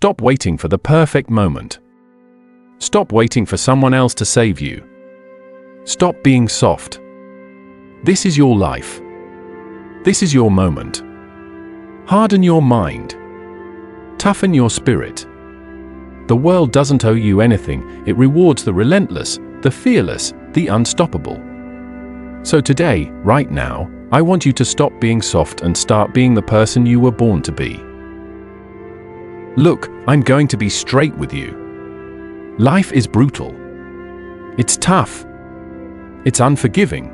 Stop waiting for the perfect moment. Stop waiting for someone else to save you. Stop being soft. This is your life. This is your moment. Harden your mind. Toughen your spirit. The world doesn't owe you anything. It rewards the relentless, the fearless, the unstoppable. So today, right now, I want you to stop being soft and start being the person you were born to be. Look, I'm going to be straight with you. Life is brutal. It's tough. It's unforgiving.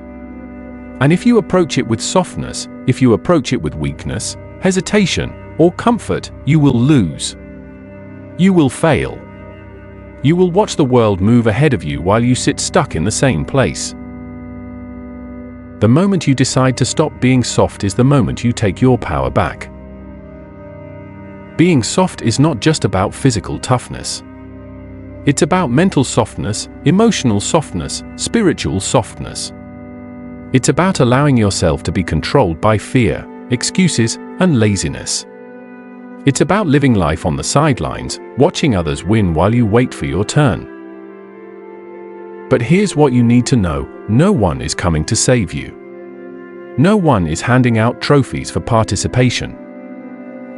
And if you approach it with softness, if you approach it with weakness, hesitation, or comfort, you will lose. You will fail. You will watch the world move ahead of you while you sit stuck in the same place. The moment you decide to stop being soft is the moment you take your power back. Being soft is not just about physical toughness. It's about mental softness, emotional softness, spiritual softness. It's about allowing yourself to be controlled by fear, excuses, and laziness. It's about living life on the sidelines, watching others win while you wait for your turn. But here's what you need to know: no one is coming to save you. No one is handing out trophies for participation.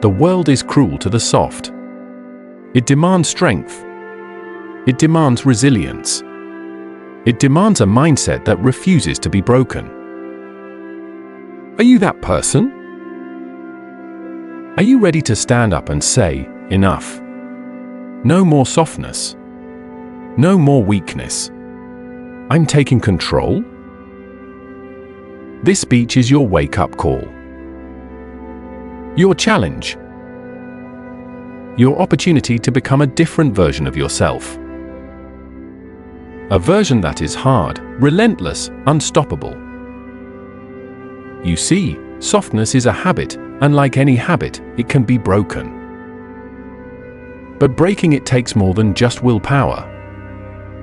The world is cruel to the soft. It demands strength. It demands resilience. It demands a mindset that refuses to be broken. Are you that person? Are you ready to stand up and say, enough? No more softness. No more weakness. I'm taking control. This speech is your wake-up call. Your challenge. Your opportunity to become a different version of yourself. A version that is hard, relentless, unstoppable. You see, softness is a habit, and like any habit, it can be broken. But breaking it takes more than just willpower.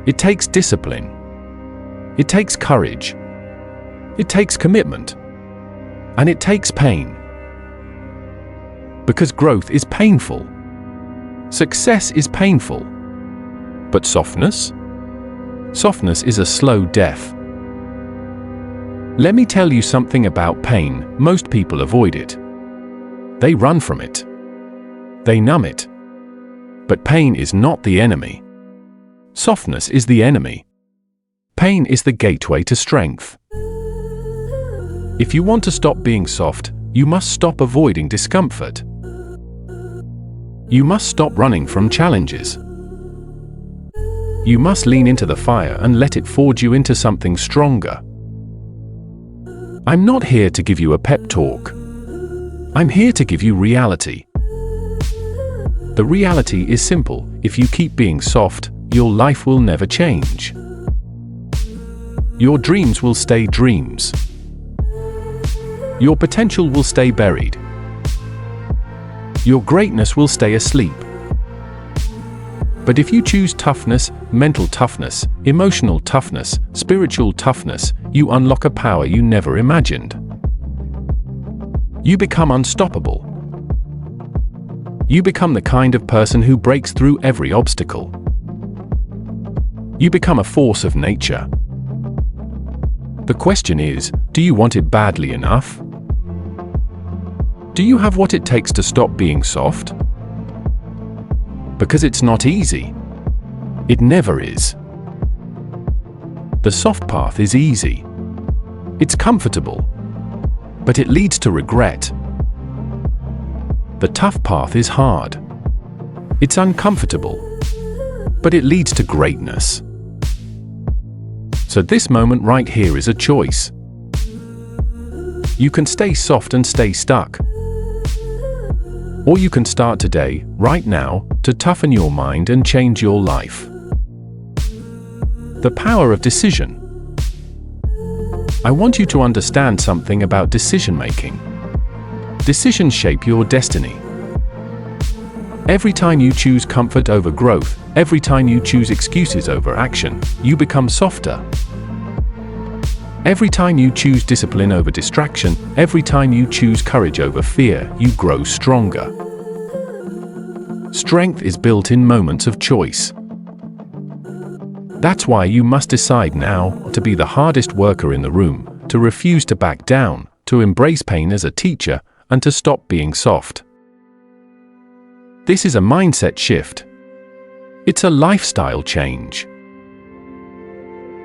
It takes discipline. It takes courage. It takes commitment. And it takes pain. Because growth is painful. Success is painful. But softness? Softness is a slow death. Let me tell you something about pain. Most people avoid it. They run from it. They numb it. But pain is not the enemy. Softness is the enemy. Pain is the gateway to strength. If you want to stop being soft, you must stop avoiding discomfort. You must stop running from challenges. You must lean into the fire and let it forge you into something stronger. I'm not here to give you a pep talk. I'm here to give you reality. The reality is simple: if you keep being soft, your life will never change. Your dreams will stay dreams. Your potential will stay buried. Your greatness will stay asleep. But if you choose toughness, mental toughness, emotional toughness, spiritual toughness, you unlock a power you never imagined. You become unstoppable. You become the kind of person who breaks through every obstacle. You become a force of nature. The question is, do you want it badly enough? Do you have what it takes to stop being soft? Because it's not easy. It never is. The soft path is easy. It's comfortable. But it leads to regret. The tough path is hard. It's uncomfortable. But it leads to greatness. So this moment right here is a choice. You can stay soft and stay stuck. Or you can start today, right now, to toughen your mind and change your life. The power of decision. I want you to understand something about decision making. Decisions shape your destiny. Every time you choose comfort over growth, every time you choose excuses over action, you become softer. Every time you choose discipline over distraction, every time you choose courage over fear, you grow stronger. Strength is built in moments of choice. That's why you must decide now to be the hardest worker in the room, to refuse to back down, to embrace pain as a teacher, and to stop being soft. This is a mindset shift. It's a lifestyle change.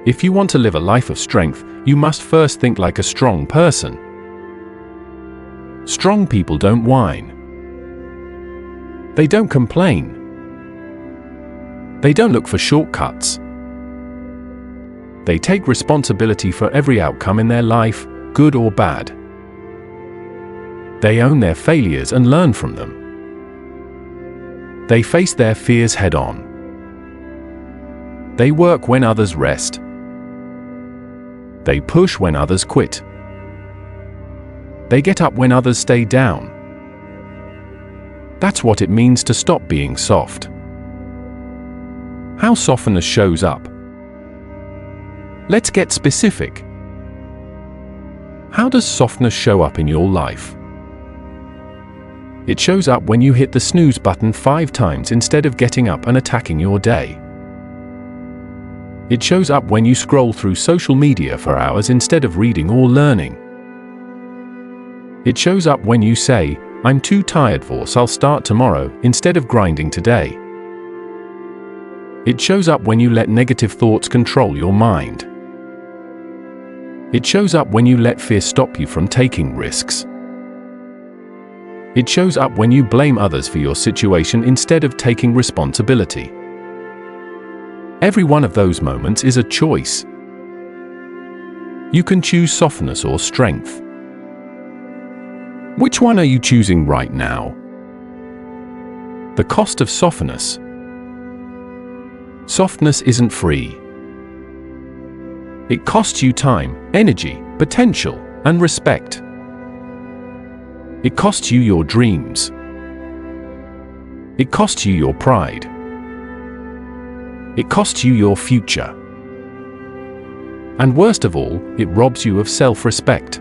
If you want to live a life of strength, you must first think like a strong person. Strong people don't whine. They don't complain. They don't look for shortcuts. They take responsibility for every outcome in their life, good or bad. They own their failures and learn from them. They face their fears head-on. They work when others rest. They push when others quit. They get up when others stay down. That's what it means to stop being soft. How softness shows up. Let's get specific. How does softness show up in your life? It shows up when you hit the snooze button 5 times instead of getting up and attacking your day. It shows up when you scroll through social media for hours instead of reading or learning. It shows up when you say, "I'm too tired for, so I'll start tomorrow," instead of grinding today. It shows up when you let negative thoughts control your mind. It shows up when you let fear stop you from taking risks. It shows up when you blame others for your situation instead of taking responsibility. Every one of those moments is a choice. You can choose softness or strength. Which one are you choosing right now? The cost of softness. Softness isn't free. It costs you time, energy, potential, and respect. It costs you your dreams. It costs you your pride. It costs you your future. And worst of all, it robs you of self-respect.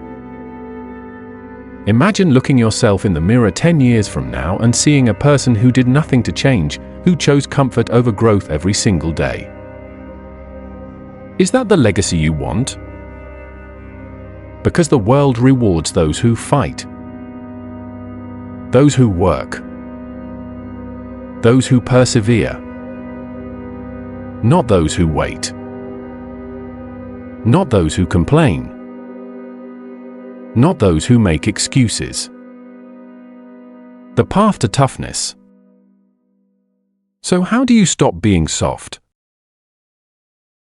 Imagine looking yourself in the mirror 10 years from now and seeing a person who did nothing to change, who chose comfort over growth every single day. Is that the legacy you want? Because the world rewards those who fight, those who work, those who persevere, not those who wait, not those who complain, not those who make excuses. The path to toughness. So how do you stop being soft?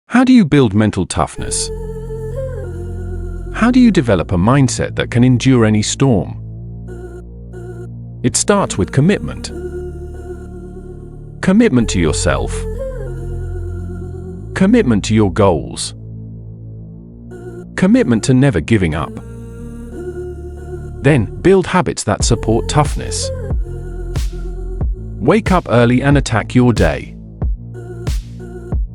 How do you build mental toughness? How do you develop a mindset that can endure any storm? It starts with commitment. Commitment to yourself. Commitment to your goals. Commitment to never giving up. Then, build habits that support toughness. Wake up early and attack your day.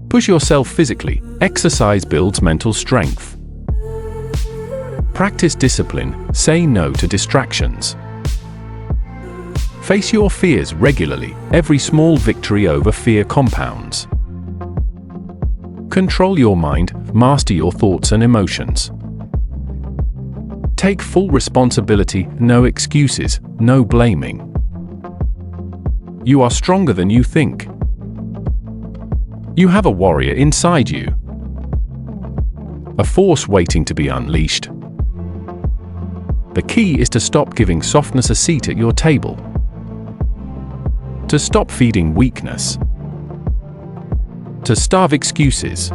Push yourself physically. Exercise builds mental strength. Practice discipline. Say no to distractions. Face your fears regularly. Every small victory over fear compounds. Control your mind. Master your thoughts and emotions. Take full responsibility. No excuses, no blaming. You are stronger than you think. You have a warrior inside you. A force waiting to be unleashed. The key is to stop giving softness a seat at your table. To stop feeding weakness. To starve excuses.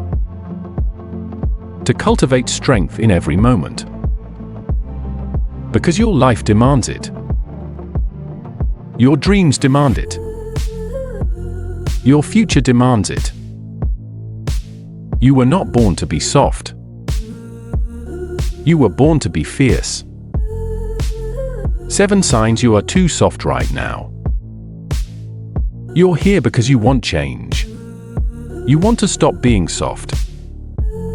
To cultivate strength in every moment. Because your life demands it. Your dreams demand it. Your future demands it. You were not born to be soft. You were born to be fierce. 7 signs you are too soft right now. You're here because you want change. You want to stop being soft.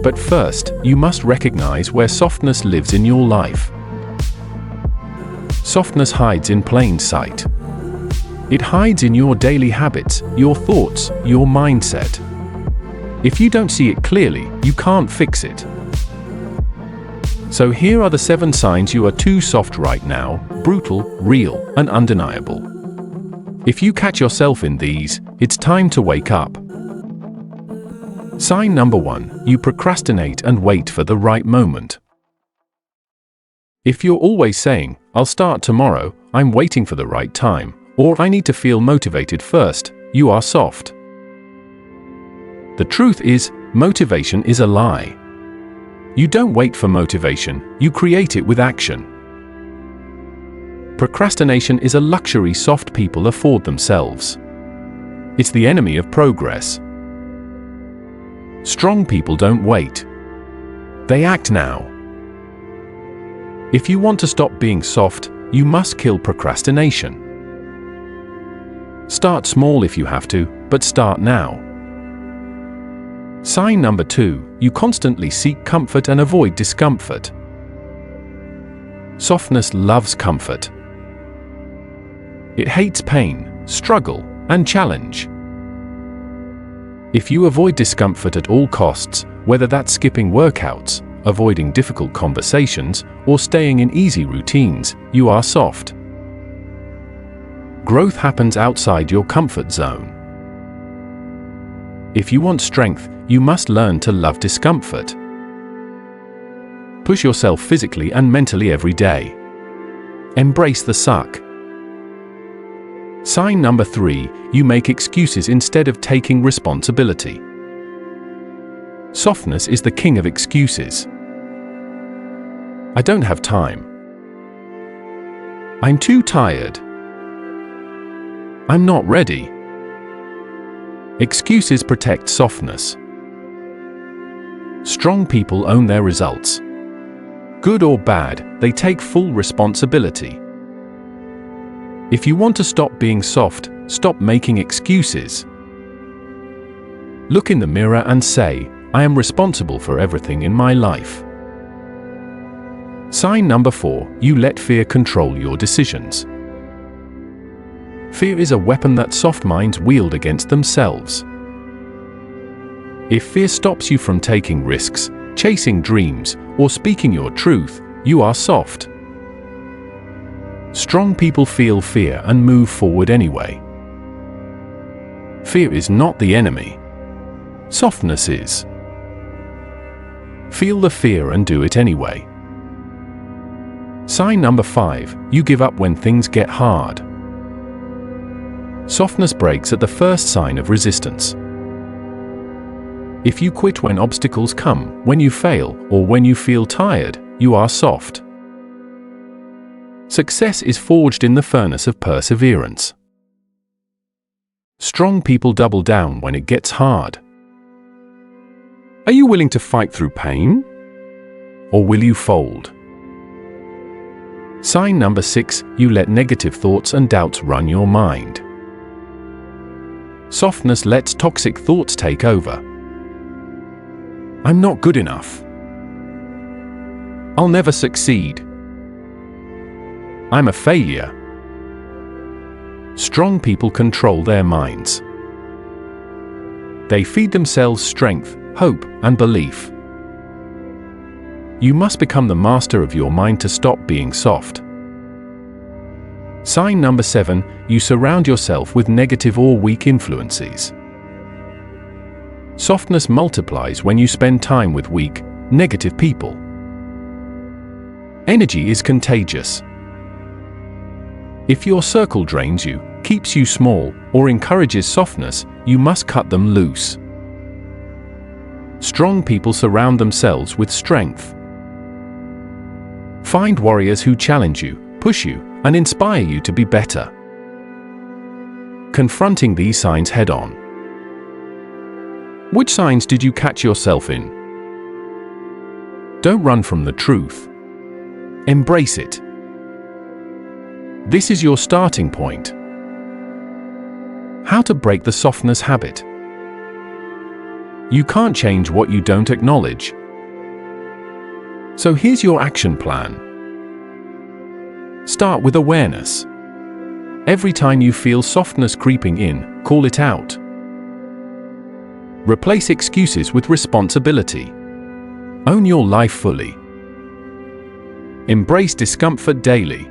But first, you must recognize where softness lives in your life. Softness hides in plain sight. It hides in your daily habits, your thoughts, your mindset. If you don't see it clearly, you can't fix it. So here are the 7 signs you are too soft right now: brutal, real, and undeniable. If you catch yourself in these, it's time to wake up. Sign number 1, you procrastinate and wait for the right moment. If you're always saying, "I'll start tomorrow," "I'm waiting for the right time," or "I need to feel motivated first," you are soft. The truth is, motivation is a lie. You don't wait for motivation, you create it with action. Procrastination is a luxury soft people afford themselves. It's the enemy of progress. Strong people don't wait. They act now. If you want to stop being soft, you must kill procrastination. Start small if you have to, but start now. Sign number 2, you constantly seek comfort and avoid discomfort. Softness loves comfort. It hates pain, struggle, and challenge. If you avoid discomfort at all costs, whether that's skipping workouts, avoiding difficult conversations, or staying in easy routines, you are soft. Growth happens outside your comfort zone. If you want strength, you must learn to love discomfort. Push yourself physically and mentally every day. Embrace the suck. Sign number 3, you make excuses instead of taking responsibility. Softness is the king of excuses. I don't have time. I'm too tired. I'm not ready. Excuses protect softness. Strong people own their results. Good or bad, they take full responsibility. If you want to stop being soft, stop making excuses. Look in the mirror and say, "I am responsible for everything in my life." Sign number 4, you let fear control your decisions. Fear is a weapon that soft minds wield against themselves. If fear stops you from taking risks, chasing dreams, or speaking your truth, you are soft. Strong people feel fear and move forward anyway. Fear is not the enemy. Softness is. Feel the fear and do it anyway. Sign number 5, you give up when things get hard. Softness breaks at the first sign of resistance. If you quit when obstacles come, when you fail, or when you feel tired, you are soft. Success is forged in the furnace of perseverance. Strong people double down when it gets hard. Are you willing to fight through pain? Or will you fold? Sign number 6, you let negative thoughts and doubts run your mind. Softness lets toxic thoughts take over. I'm not good enough. I'll never succeed. I'm a failure. Strong people control their minds. They feed themselves strength, hope, and belief. You must become the master of your mind to stop being soft. Sign number 7, you surround yourself with negative or weak influences. Softness multiplies when you spend time with weak, negative people. Energy is contagious. If your circle drains you, keeps you small, or encourages softness, you must cut them loose. Strong people surround themselves with strength. Find warriors who challenge you, push you, and inspire you to be better. Confronting these signs head-on. Which signs did you catch yourself in? Don't run from the truth. Embrace it. This is your starting point. How to break the softness habit. You can't change what you don't acknowledge. So here's your action plan. Start with awareness. Every time you feel softness creeping in, call it out. Replace excuses with responsibility. Own your life fully. Embrace discomfort daily.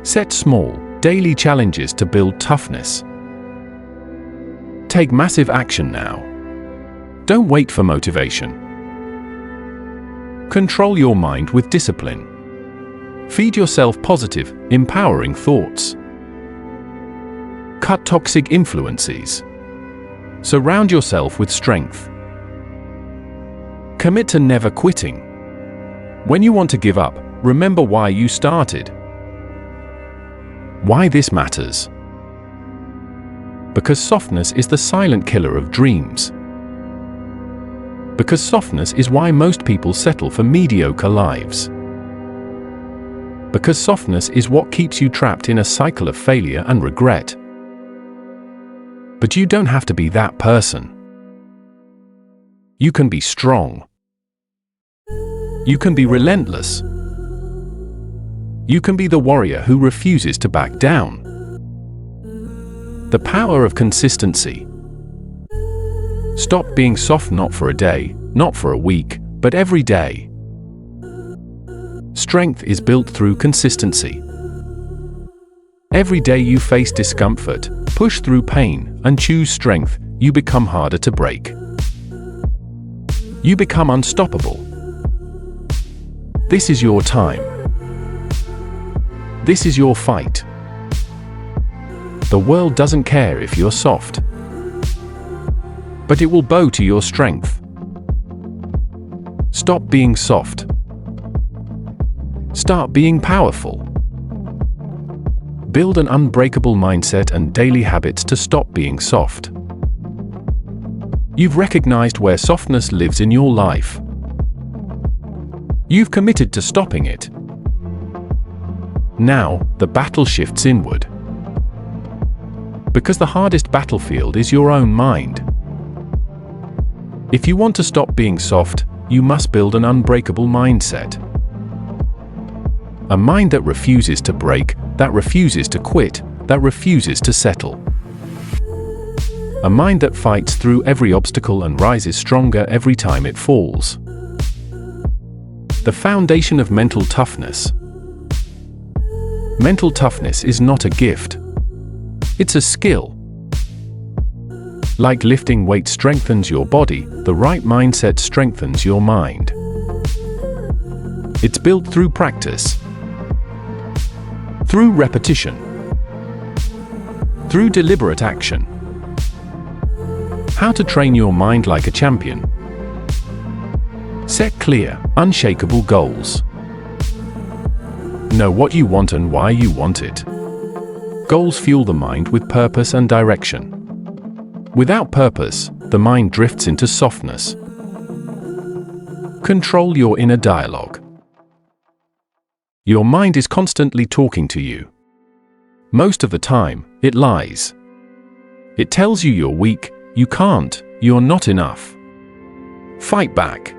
Set small, daily challenges to build toughness. Take massive action now. Don't wait for motivation. Control your mind with discipline. Feed yourself positive, empowering thoughts. Cut toxic influences. Surround yourself with strength. Commit to never quitting. When you want to give up, remember why you started. Why this matters. Because softness is the silent killer of dreams. Because softness is why most people settle for mediocre lives. Because softness is what keeps you trapped in a cycle of failure and regret. But you don't have to be that person. You can be strong. You can be relentless. You can be the warrior who refuses to back down. The power of consistency. Stop being soft, not for a day, not for a week, but every day. Strength is built through consistency. Every day you face discomfort, push through pain, and choose strength, you become harder to break. You become unstoppable. This is your time. This is your fight. The world doesn't care if you're soft, but it will bow to your strength. Stop being soft. Start being powerful. Build an unbreakable mindset and daily habits to stop being soft. You've recognized where softness lives in your life. You've committed to stopping it. Now, the battle shifts inward. Because the hardest battlefield is your own mind. If you want to stop being soft, you must build an unbreakable mindset. A mind that refuses to break, that refuses to quit, that refuses to settle. A mind that fights through every obstacle and rises stronger every time it falls. The foundation of mental toughness. Mental toughness is not a gift. It's a skill. Like lifting weight strengthens your body, the right mindset strengthens your mind. It's built through practice. Through repetition. Through deliberate action. How to train your mind like a champion. Set clear, unshakable goals. Know what you want and why you want it. Goals fuel the mind with purpose and direction. Without purpose, the mind drifts into softness. Control your inner dialogue. Your mind is constantly talking to you. Most of the time, it lies. It tells you you're weak, you can't, you're not enough. Fight back.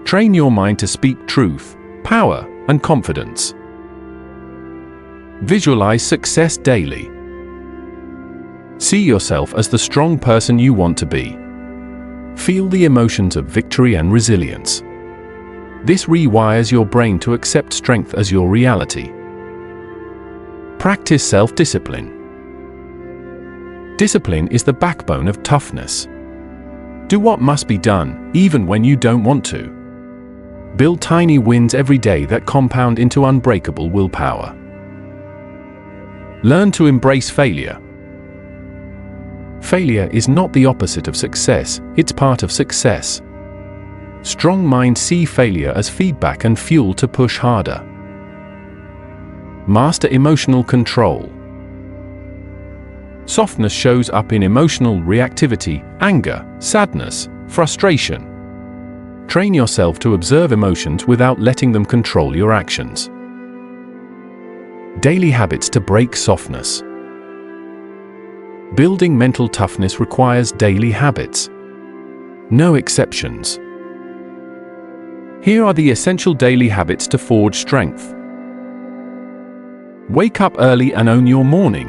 Train your mind to speak truth, power, and confidence. Visualize success daily. See yourself as the strong person you want to be. Feel the emotions of victory and resilience. This rewires your brain to accept strength as your reality. Practice self-discipline. Discipline is the backbone of toughness. Do what must be done, even when you don't want to. Build tiny wins every day that compound into unbreakable willpower. Learn to embrace failure. Failure is not the opposite of success, it's part of success. Strong minds see failure as feedback and fuel to push harder. Master emotional control. Softness shows up in emotional reactivity, anger, sadness, frustration. Train yourself to observe emotions without letting them control your actions. Daily habits to break softness. Building mental toughness requires daily habits. No exceptions. Here are the essential daily habits to forge strength. Wake up early and own your morning.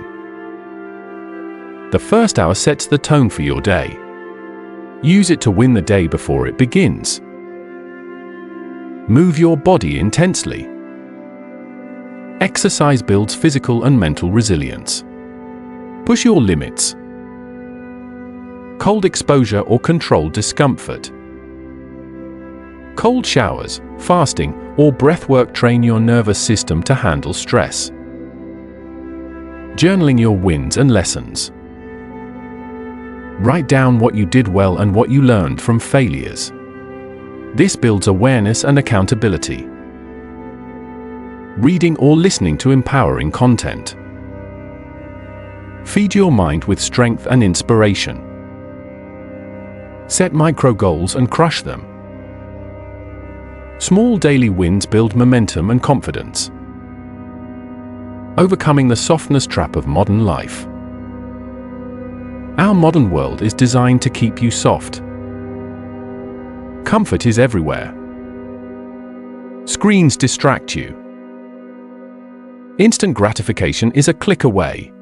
The first hour sets the tone for your day. Use it to win the day before it begins. Move your body intensely. Exercise builds physical and mental resilience. Push your limits. Cold exposure or controlled discomfort. Cold showers, fasting, or breathwork train your nervous system to handle stress. Journaling your wins and lessons. Write down what you did well and what you learned from failures. This builds awareness and accountability. Reading or listening to empowering content. Feed your mind with strength and inspiration. Set micro goals and crush them. Small daily wins build momentum and confidence. Overcoming the softness trap of modern life. Our modern world is designed to keep you soft. Comfort is everywhere. Screens distract you. Instant gratification is a click away.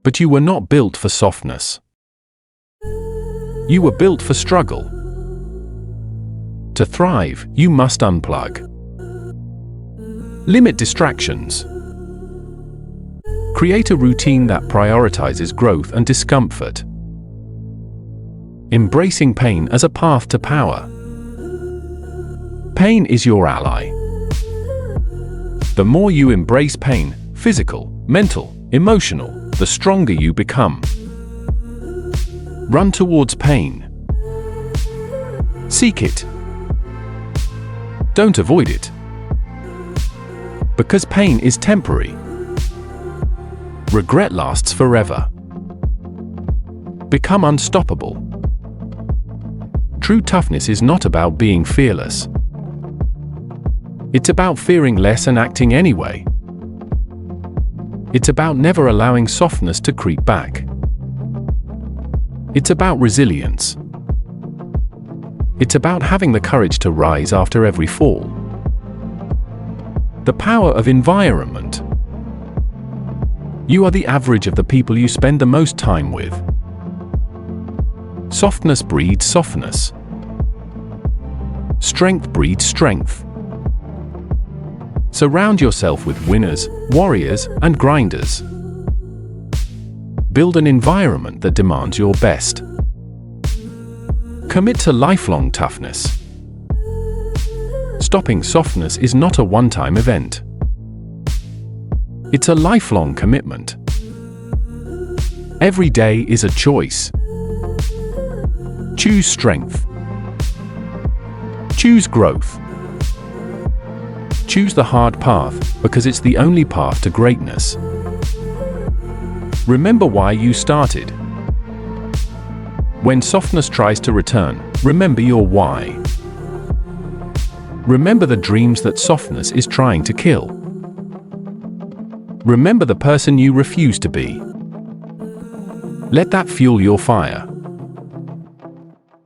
But you were not built for softness. You were built for struggle. To thrive, you must unplug. Limit distractions. Create a routine that prioritizes growth and discomfort. Embracing pain as a path to power. Pain is your ally. The more you embrace pain, physical, mental, emotional, the stronger you become. Run towards pain. Seek it. Don't avoid it. Because pain is temporary. Regret lasts forever. Become unstoppable. True toughness is not about being fearless. It's about fearing less and acting anyway. It's about never allowing softness to creep back. It's about resilience. It's about having the courage to rise after every fall. The power of environment. You are the average of the people you spend the most time with. Softness breeds softness. Strength breeds strength. Surround yourself with winners, warriors, and grinders. Build an environment that demands your best. Commit to lifelong toughness. Stopping softness is not a one-time event. It's a lifelong commitment. Every day is a choice. Choose strength. Choose growth. Choose the hard path, because it's the only path to greatness. Remember why you started. When softness tries to return, remember your why. Remember the dreams that softness is trying to kill. Remember the person you refuse to be. Let that fuel your fire.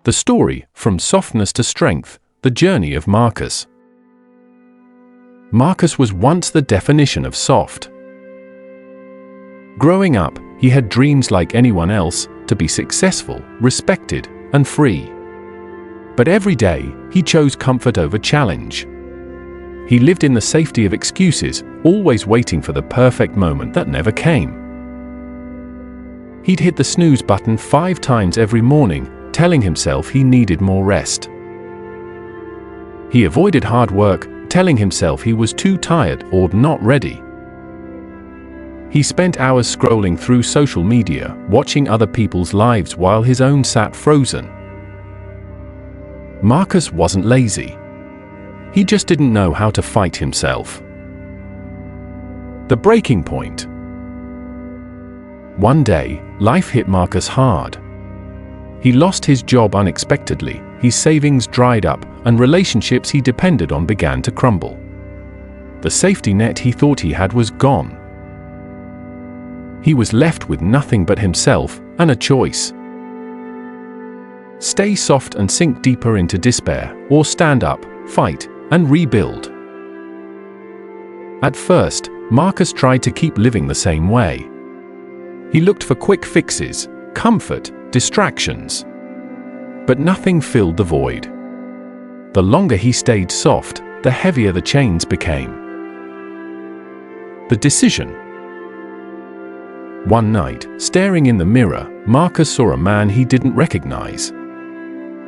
The story, From Softness to Strength, the journey of Marcus. Marcus was once the definition of soft. Growing up, he had dreams like anyone else, to be successful, respected, and free. But every day, he chose comfort over challenge. He lived in the safety of excuses, always waiting for the perfect moment that never came. He'd hit the snooze button 5 times every morning, telling himself he needed more rest. He avoided hard work, telling himself he was too tired or not ready. He spent hours scrolling through social media, watching other people's lives while his own sat frozen. Marcus wasn't lazy. He just didn't know how to fight himself. The breaking point. One day, life hit Marcus hard. He lost his job unexpectedly, his savings dried up, and relationships he depended on began to crumble. The safety net he thought he had was gone. He was left with nothing but himself and a choice. Stay soft and sink deeper into despair, or stand up, fight, and rebuild. At first, Marcus tried to keep living the same way. He looked for quick fixes, comfort, distractions. But nothing filled the void. The longer he stayed soft, the heavier the chains became. The decision. One night, staring in the mirror, Marcus saw a man he didn't recognize.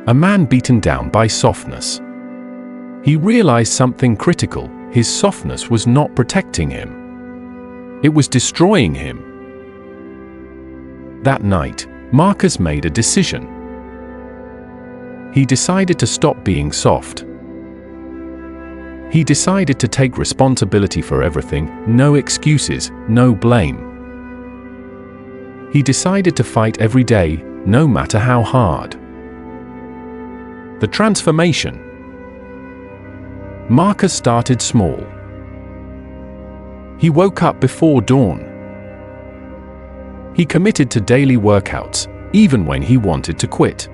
A man beaten down by softness. He realized something critical: his softness was not protecting him. It was destroying him. That night, Marcus made a decision. He decided to stop being soft. He decided to take responsibility for everything, no excuses, no blame. He decided to fight every day, no matter how hard. The transformation. Marcus started small. He woke up before dawn. He committed to daily workouts, even when he wanted to quit.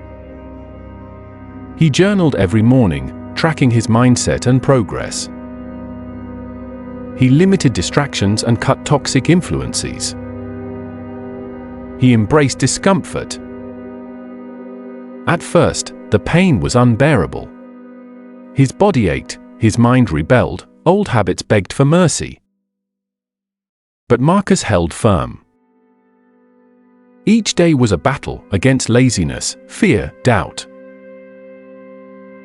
He journaled every morning, tracking his mindset and progress. He limited distractions and cut toxic influences. He embraced discomfort. At first, the pain was unbearable. His body ached, his mind rebelled, old habits begged for mercy. But Marcus held firm. Each day was a battle against laziness, fear, doubt.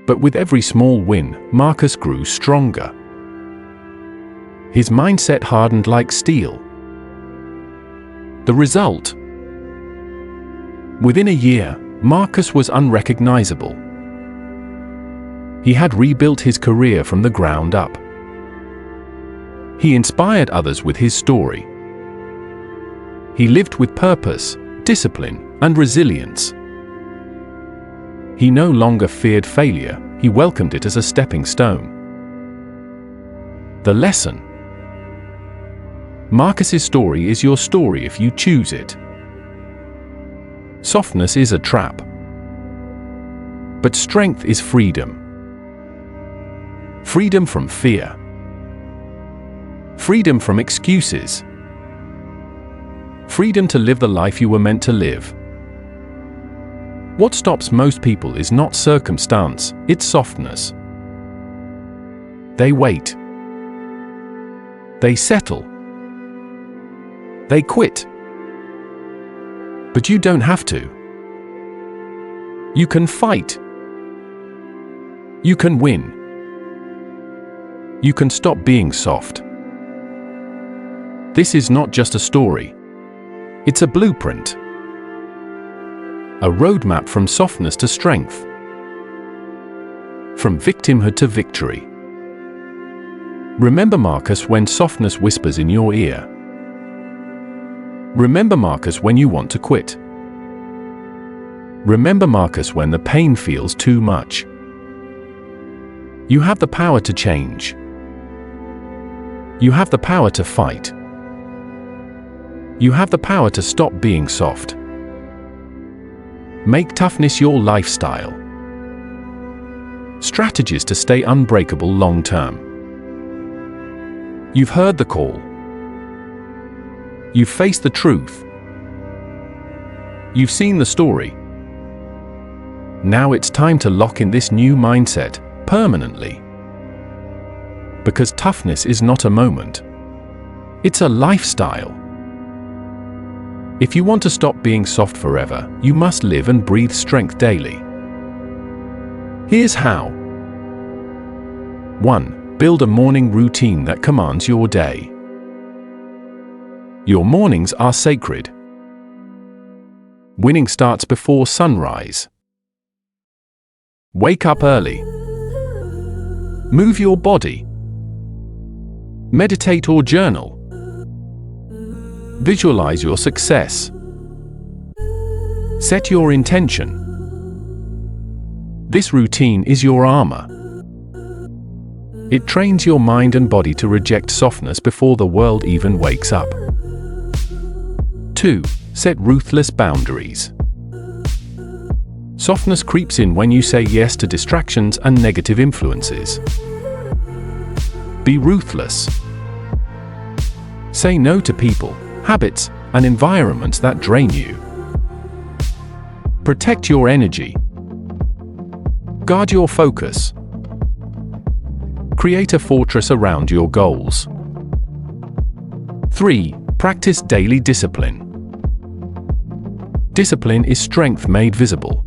But with every small win, Marcus grew stronger. His mindset hardened like steel. The result? Within a year, Marcus was unrecognizable. He had rebuilt his career from the ground up. He inspired others with his story. He lived with purpose, discipline, and resilience. He no longer feared failure, he welcomed it as a stepping stone. The lesson. Marcus's story is your story if you choose it. Softness is a trap. But strength is freedom. Freedom from fear. Freedom from excuses. Freedom to live the life you were meant to live. What stops most people is not circumstance, it's softness. They wait. They settle. They quit. But you don't have to. You can fight. You can win. You can stop being soft. This is not just a story. It's a blueprint. A roadmap from softness to strength. From victimhood to victory. Remember Marcus when softness whispers in your ear. Remember Marcus when you want to quit. Remember Marcus when the pain feels too much. You have the power to change. You have the power to fight. You have the power to stop being soft. Make toughness your lifestyle. Strategies to stay unbreakable long term. You've heard the call. You've faced the truth. You've seen the story. Now it's time to lock in this new mindset permanently. Because toughness is not a moment. It's a lifestyle. If you want to stop being soft forever, you must live and breathe strength daily. Here's how. 1. Build a morning routine that commands your day. Your mornings are sacred. Winning starts before sunrise. Wake up early. Move your body. Meditate or journal. Visualize your success. Set your intention. This routine is your armor. It trains your mind and body to reject softness before the world even wakes up. 2. Set ruthless boundaries. Softness creeps in when you say yes to distractions and negative influences. Be ruthless. Say no to people, habits, and environments that drain you. Protect your energy. Guard your focus. Create a fortress around your goals. 3. Practice daily discipline. Discipline is strength made visible.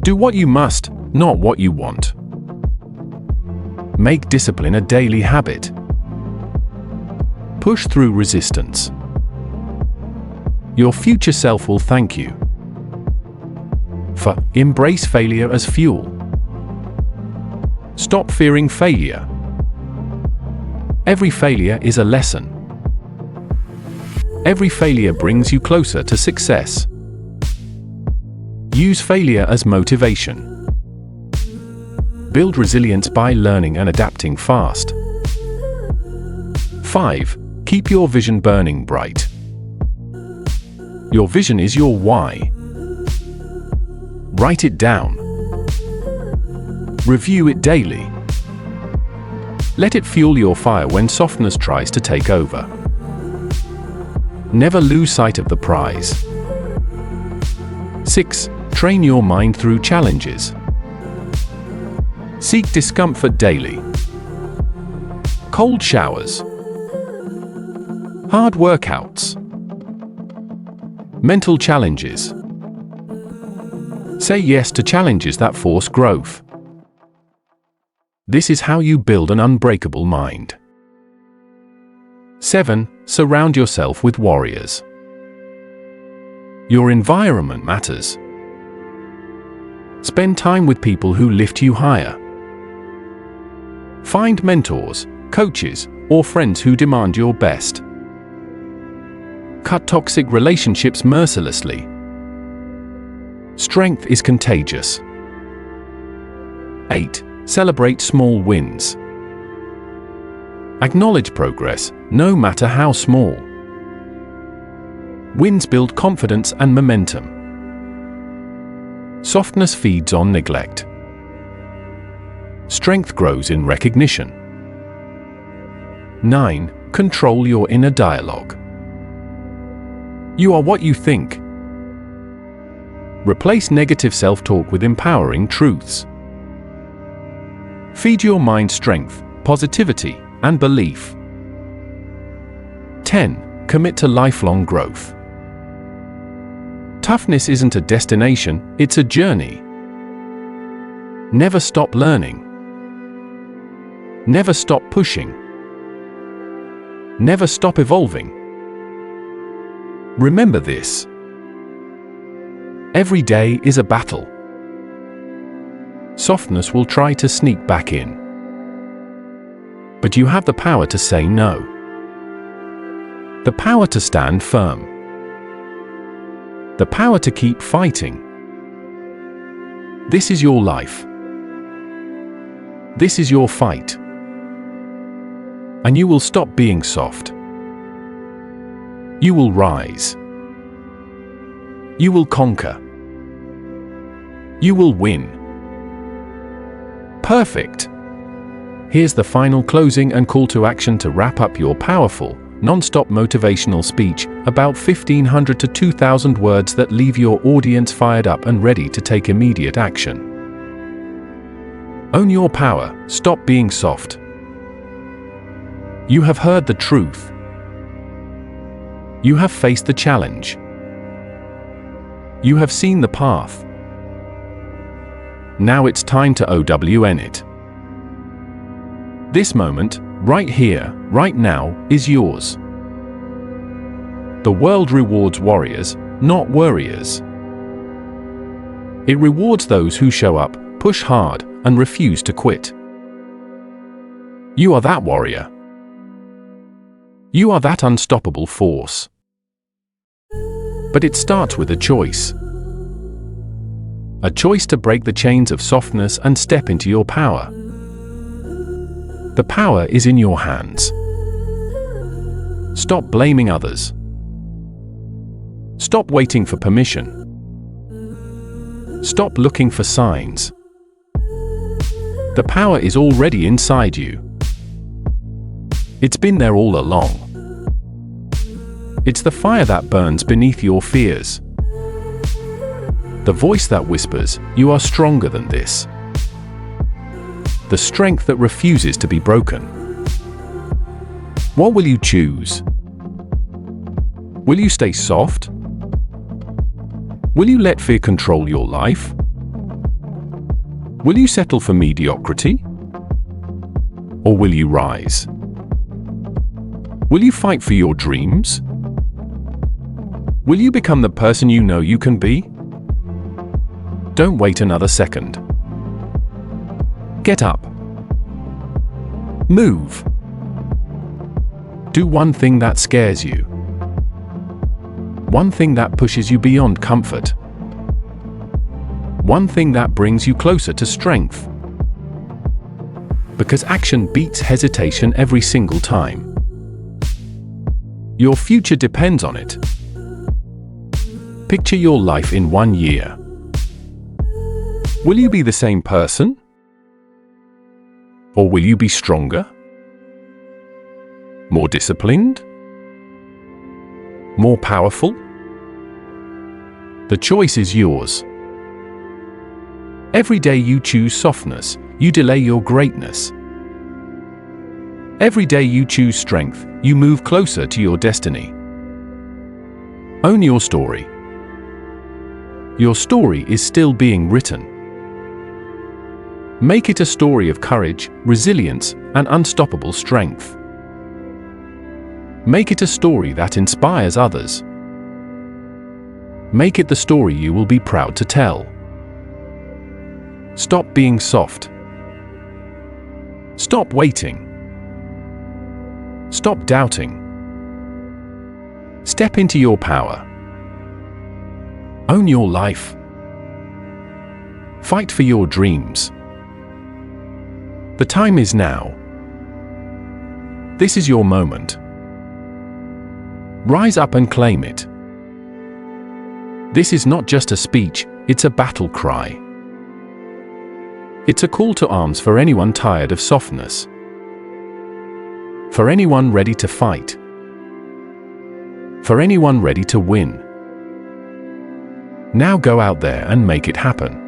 Do what you must, not what you want. Make discipline a daily habit. Push through resistance. Your future self will thank you. Embrace failure as fuel. Stop fearing failure. Every failure is a lesson. Every failure brings you closer to success. Use failure as motivation. Build resilience by learning and adapting fast. 5. Keep your vision burning bright. Your vision is your why. Write it down. Review it daily. Let it fuel your fire when softness tries to take over. Never lose sight of the prize. 6. Train your mind through challenges. Seek discomfort daily. Cold showers. Hard workouts. Mental challenges. Say yes to challenges that force growth. This is how you build an unbreakable mind. 7. Surround yourself with warriors. Your environment matters. Spend time with people who lift you higher. Find mentors, coaches, or friends who demand your best. Cut toxic relationships mercilessly. Strength is contagious. 8. Celebrate small wins. Acknowledge progress, no matter how small. Wins build confidence and momentum. Softness feeds on neglect. Strength grows in recognition. 9. Control your inner dialogue. You are what you think. Replace negative self-talk with empowering truths. Feed your mind strength, positivity, and belief. 10. Commit to lifelong growth. Toughness isn't a destination, it's a journey. Never stop learning. Never stop pushing. Never stop evolving. Remember this. Every day is a battle. Softness will try to sneak back in. But you have the power to say no. The power to stand firm. The power to keep fighting. This is your life. This is your fight. And you will stop being soft. You will rise. You will conquer. You will win. Perfect. Here's the final closing and call to action to wrap up your powerful, non-stop motivational speech, about 1,500 to 2,000 words that leave your audience fired up and ready to take immediate action. Own your power, stop being soft. You have heard the truth. You have faced the challenge. You have seen the path. Now it's time to OWN it. This moment, right here, right now, is yours. The world rewards warriors, not worriers. It rewards those who show up, push hard, and refuse to quit. You are that warrior. You are that unstoppable force. But it starts with a choice. A choice to break the chains of softness and step into your power. The power is in your hands. Stop blaming others. Stop waiting for permission. Stop looking for signs. The power is already inside you. It's been there all along. It's the fire that burns beneath your fears. The voice that whispers, "You are stronger than this." The strength that refuses to be broken. What will you choose? Will you stay soft? Will you let fear control your life? Will you settle for mediocrity? Or will you rise? Will you fight for your dreams? Will you become the person you know you can be? Don't wait another second. Get up. Move. Do one thing that scares you. One thing that pushes you beyond comfort. One thing that brings you closer to strength. Because action beats hesitation every single time. Your future depends on it. Picture your life in 1 year. Will you be the same person? Or will you be stronger? More disciplined? More powerful? The choice is yours. Every day you choose softness, you delay your greatness. Every day you choose strength, you move closer to your destiny. Own your story. Your story is still being written. Make it a story of courage, resilience, and unstoppable strength. Make it a story that inspires others. Make it the story you will be proud to tell. Stop being soft. Stop waiting. Stop doubting. Step into your power. Own your life. Fight for your dreams. The time is now. This is your moment. Rise up and claim it. This is not just a speech, it's a battle cry. It's a call to arms for anyone tired of softness. For anyone ready to fight. For anyone ready to win. Now go out there and make it happen.